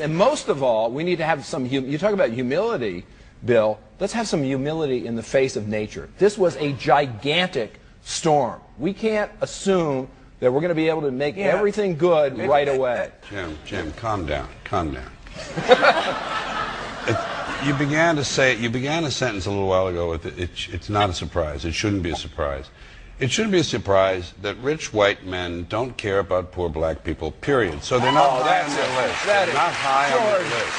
And most of all, we need to have some, you talk about humility, Bill, let's have some humility in the face of nature. This was a gigantic storm. We can't assume that we're going to be able to make everything good right away. Jim, calm down, calm down. You began a sentence a little while ago with it's not a surprise. It shouldn't be a surprise. It shouldn't be a surprise that rich white men don't care about poor black people, period. So they're not high on their list. They're not high on the list.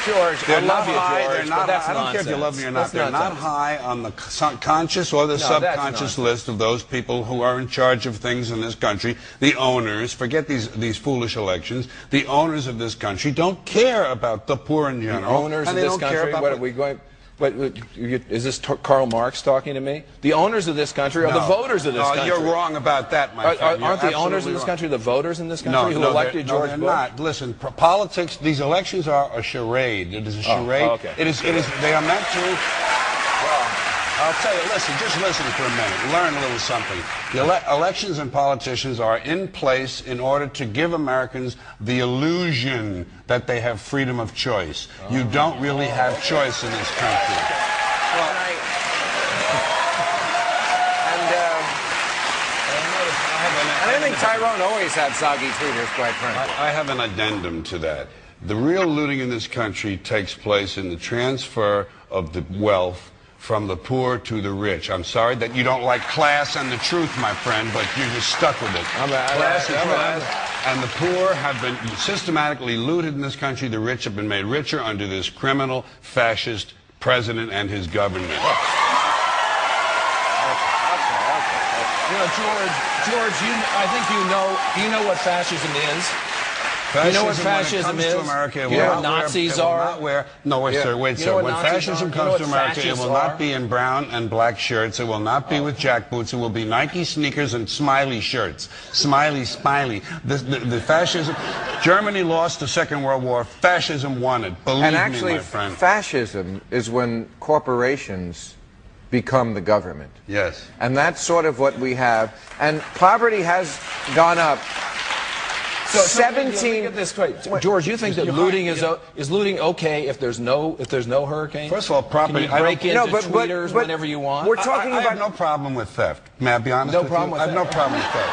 George, I love you, George, but that's I don't care if you love me or not. They're not high on the conscious or the subconscious list of those people who are in charge of things in this country. The owners, forget these foolish elections, the owners of this country don't care about the poor in general. The owners of this country? What are we going... is this Karl Marx talking to me? The owners of this country are the voters of this country. You're wrong about that, my friend. Aren't the owners of this country the voters in this country who elected George Bush? No, they're not. Listen, politics, these elections are a charade. It is a charade. Oh, okay. They are meant to... Well, I'll tell you, just listen for a minute. Learn a little something. The elections and politicians are in place in order to give Americans the illusion that they have freedom of choice. You don't really have choice in this country. Well, I think Tyrone always had soggy tweeters, quite frankly. I have an addendum to that. The real looting in this country takes place in the transfer of the wealth from the poor to the rich. I'm sorry that you don't like class and the truth, my friend, but you're just stuck with it. Class and the poor have been systematically looted in this country. The rich have been made richer under this criminal, fascist president and his government. You know, George, I think you know what fascism is. You know what fascism is? You know what Nazis are? Sir, wait, sir. When fascism comes to America, it will not be in brown and black shirts. It will not be with jackboots. It will be Nike sneakers and smiley shirts. Smiley. The fascism... Germany lost the Second World War. Fascism won it. Believe me, my friend. And actually, fascism is when corporations become the government. Yes. And that's sort of what we have. And poverty has gone up. So 17. Get this straight, George. You think that looting is looting okay if there's no hurricane? First of all, property. Can you break into tweeters whenever you want? We're talking about I have no problem with theft. May I be honest with you? I have no problem with theft.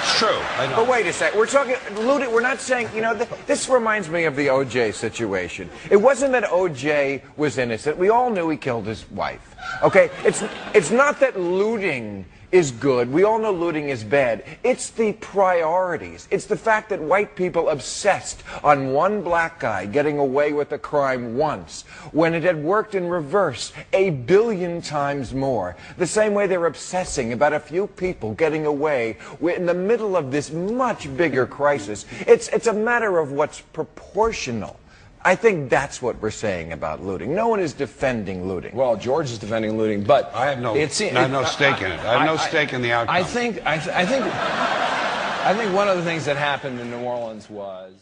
It's true. But wait a sec. We're talking looting. We're not saying, you know, this reminds me of the O.J. situation. It wasn't that O.J. was innocent. We all knew he killed his wife. Okay? It's not that looting is good. We all know looting is bad. It's the priorities. It's the fact that white people obsessed on one black guy getting away with a crime once when it had worked in reverse 1 billion times more. The same way they're obsessing about a few people getting away in the middle of this much bigger crisis. It's a matter of what's proportional. I think that's what we're saying about looting. No one is defending looting. Well, George is defending looting, but I have no stake in it. I have no stake in the outcome. I think one of the things that happened in New Orleans was